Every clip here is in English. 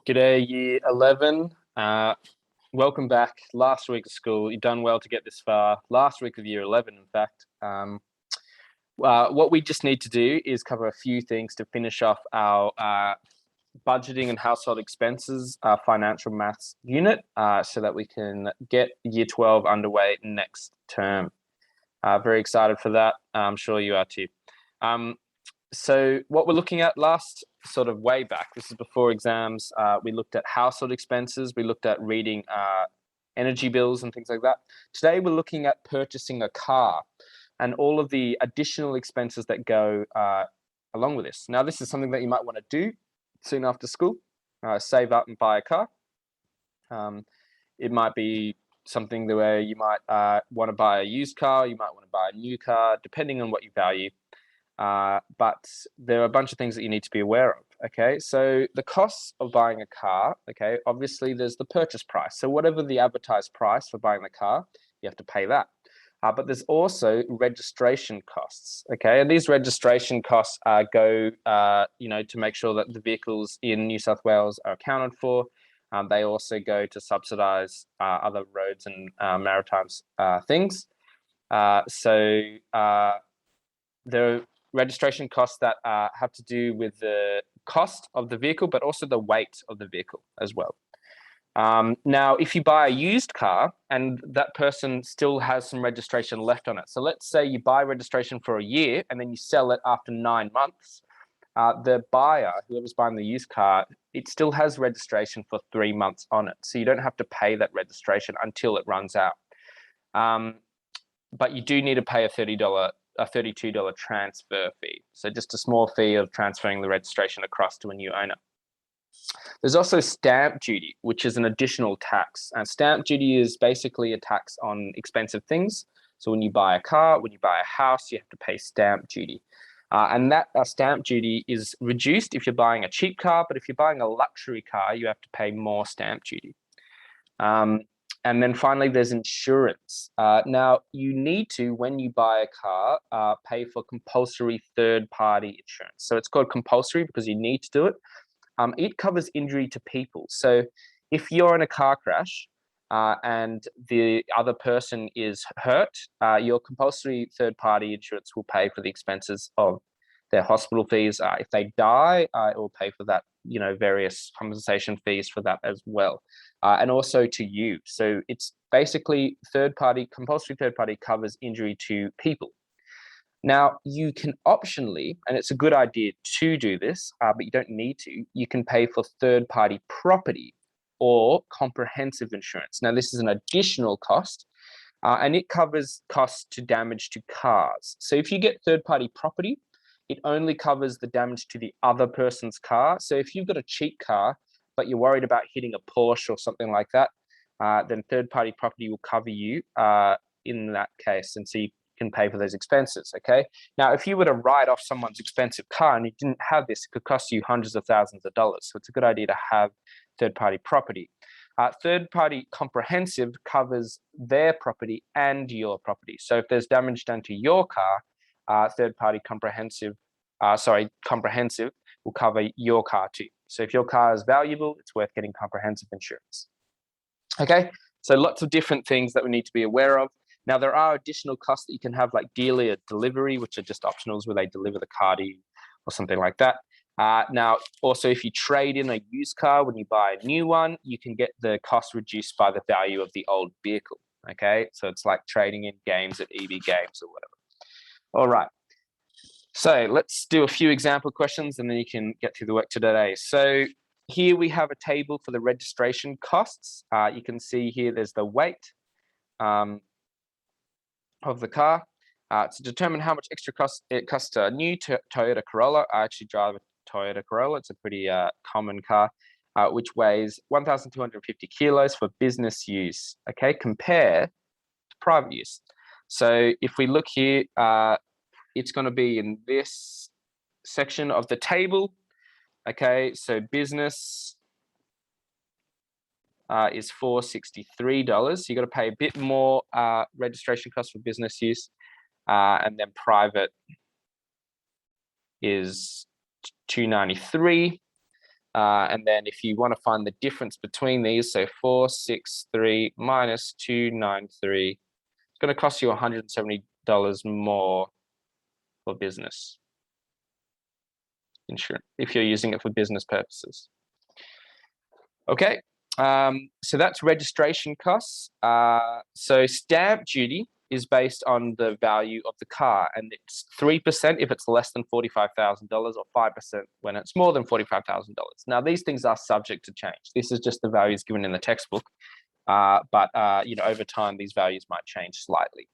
G'day, year 11. Welcome back. Last week of school, you've done well to get this far. Last week of year 11, in fact. What we just need to do is cover a few things to finish off our budgeting and household expenses financial maths unit so that we can get year 12 underway next term. Very excited for that. I'm sure you are too. So what we're looking at last sort of way back, this is before exams, we looked at household expenses, we looked at reading energy bills and things like that. Today we're looking at purchasing a car and all of the additional expenses that go along with this. Now, this is something that you might want to do soon after school, save up and buy a car. It might be something where you might want to buy a used car, you might want to buy a new car, depending on what you value. But there are a bunch of things that you need to be aware of. Okay, so the costs of buying a car, okay, obviously there's the purchase price. So whatever the advertised price for buying the car, you have to pay that. But there's also registration costs, okay, and these registration costs go, to make sure that the vehicles in New South Wales are accounted for. They also go to subsidise other roads and maritime things. There are registration costs that have to do with the cost of the vehicle, but also the weight of the vehicle as well. Now, if you buy a used car and that person still has some registration left on it, so let's say you buy registration for a year and then you sell it after 9 months, the buyer, whoever's buying the used car, it still has registration for 3 months on it. So you don't have to pay that registration until it runs out. But you do need to pay a $32 transfer fee. So just a small fee of transferring the registration across to a new owner. There's also stamp duty, which is an additional tax. And stamp duty is basically a tax on expensive things. So when you buy a car, when you buy a house, you have to pay stamp duty. And that stamp duty is reduced if you're buying a cheap car, but if you're buying a luxury car, you have to pay more stamp duty. And then finally, there's insurance. Now, you need to, when you buy a car, pay for compulsory third-party insurance. So it's called compulsory because you need to do it. It covers injury to people. So if you're in a car crash and the other person is hurt, your compulsory third-party insurance will pay for the expenses of their hospital fees. If they die, it will pay for that, various compensation fees for that as well. And also to you. So it's basically compulsory third party covers injury to people. Now, you can optionally, and it's a good idea to do this, but you don't need to, you can pay for third party property or comprehensive insurance. Now, this is an additional cost, and it covers costs to damage to cars. So if you get third party property, it only covers the damage to the other person's car. So if you've got a cheap car, but you're worried about hitting a Porsche or something like that, then third-party property will cover you in that case, and so you can pay for those expenses, okay? Now, if you were to write off someone's expensive car and you didn't have this, it could cost you hundreds of thousands of dollars. So it's a good idea to have third-party property. Third-party comprehensive covers their property and your property. So if there's damage done to your car, third-party comprehensive will cover your car too. So if your car is valuable, it's worth getting comprehensive insurance. Okay, so lots of different things that we need to be aware of. Now, there are additional costs that you can have, like dealer delivery, which are just optionals where they deliver the car to you or something like that. Now, also, if you trade in a used car when you buy a new one, you can get the cost reduced by the value of the old vehicle. Okay, so it's like trading in games at EB Games or whatever. All right. So let's do a few example questions and then you can get through the work today. So here we have a table for the registration costs. You can see here there's the weight of the car. To determine how much extra it costs a new Toyota Corolla. I actually drive a Toyota Corolla. It's a pretty common car, which weighs 1,250 kilos for business use. Okay, compare to private use. So if we look here, it's going to be in this section of the table. Okay, so business is $463. So you got to pay a bit more registration costs for business use, and then private is $293. And then if you want to find the difference between these, so 463 minus 293, it's going to cost you $170 more for business insurance if you're using it for business purposes. Okay, so that's registration costs. So stamp duty is based on the value of the car, and it's 3% if it's less than $45,000, or 5% when it's more than $45,000. Now, these things are subject to change. This is just the values given in the textbook, but you know, over time these values might change slightly.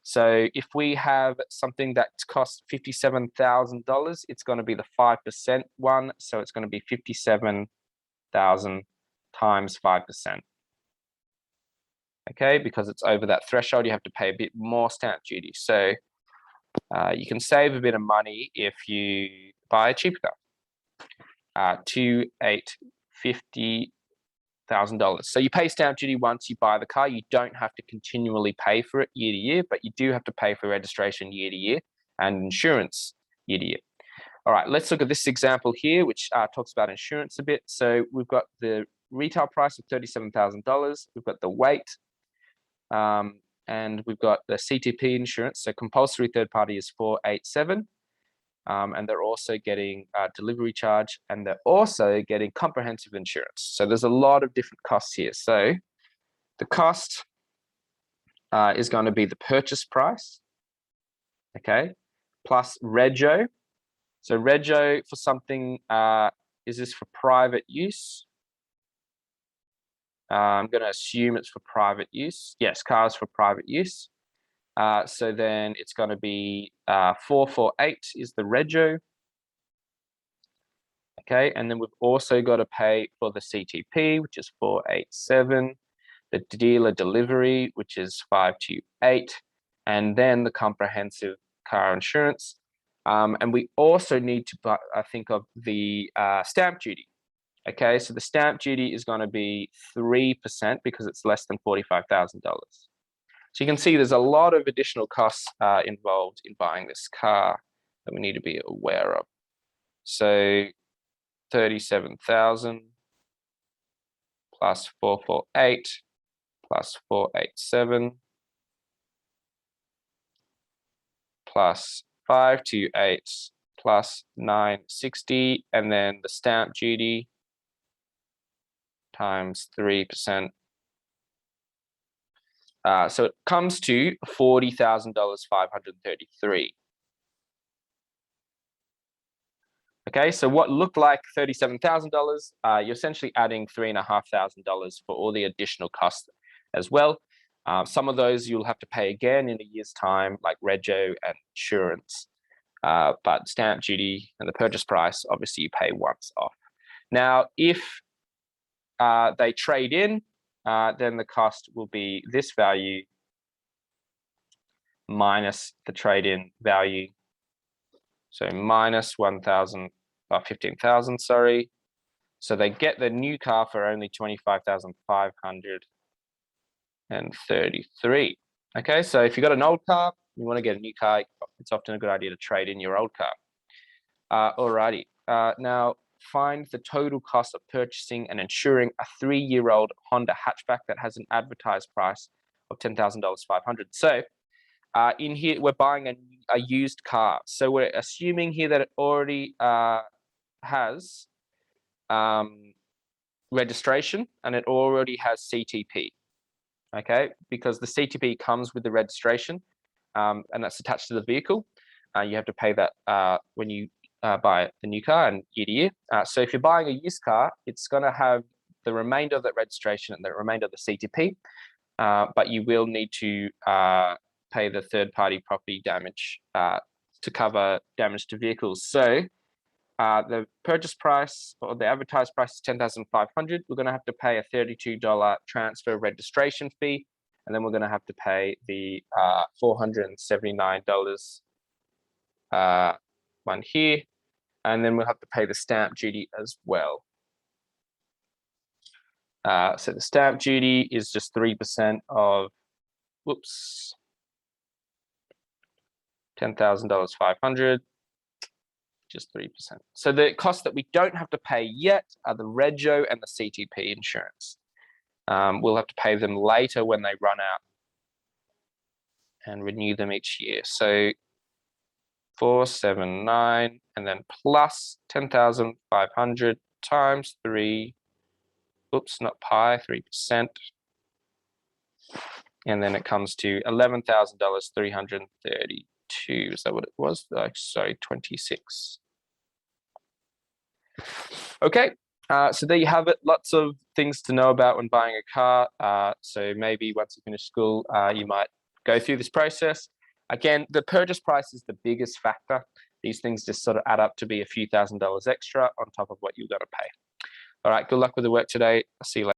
So if we have something that costs $57,000, it's going to be the 5% one, so it's going to be 57,000 times 5%. Okay, because it's over that threshold, you have to pay a bit more stamp duty. So you can save a bit of money if you buy a cheaper car. $2,850,000. So you pay stamp duty once you buy the car. You don't have to continually pay for it year to year, but you do have to pay for registration year to year and insurance year to year. All right, let's look at this example here, which talks about insurance a bit. So we've got the retail price of $37,000. We've got the weight, and we've got the CTP insurance. So compulsory third party is $487, and they're also getting delivery charge, and they're also getting comprehensive insurance. So there's a lot of different costs here. So the cost is going to be the purchase price, okay, plus rego. So rego for something, is this for private use? I'm going to assume it's for private use. Yes, cars for private use. So then it's going to be 448 is the rego. Okay, and then we've also got to pay for the CTP, which is 487, the dealer delivery, which is 528, and then the comprehensive car insurance. And we also need to think of the stamp duty. Okay, so the stamp duty is going to be 3% because it's less than $45,000. So you can see there's a lot of additional costs involved in buying this car that we need to be aware of. So 37,000 plus 448 plus 487 plus 528 plus 960, and then the stamp duty times 3%. So it comes to $40,533. Okay, so what looked like $37,000, you're essentially adding $3,500 for all the additional costs as well. Some of those you'll have to pay again in a year's time, like rego and insurance. But stamp duty and the purchase price, obviously you pay once off. Now, if they trade in, then the cost will be this value minus the trade-in value. So minus 15,000, sorry. So they get the new car for only 25,533. Okay, so if you've got an old car, you want to get a new car, it's often a good idea to trade in your old car. Alrighty, now find the total cost of purchasing and insuring a 3-year-old Honda hatchback that has an advertised price of $10,500. So in here, we're buying a used car. So we're assuming here that it already has registration and it already has CTP. Okay, because the CTP comes with the registration and that's attached to the vehicle. You have to pay that when you buy the new car and year to year. So if you're buying a used car, it's going to have the remainder of that registration and the remainder of the CTP, but you will need to pay the third-party property damage to cover damage to vehicles. So the purchase price or the advertised price is $10,500. We're going to have to pay a $32 transfer registration fee, and then we're going to have to pay the $479 one here, and then we'll have to pay the stamp duty as well. So the stamp duty is just 3% of, $10,500 just 3%. So the costs that we don't have to pay yet are the Rego and the CTP insurance. We'll have to pay them later when they run out and renew them each year. So 479 and then plus 10,500 times 3, oops, not pi, 3%. And then it comes to $11,332. Is that what it was? Sorry, 26. Okay, so there you have it. Lots of things to know about when buying a car. So maybe once you finish school, you might go through this process. Again, the purchase price is the biggest factor. These things just sort of add up to be a few $1,000s extra on top of what you've got to pay. All right, good luck with the work today. I'll see you later.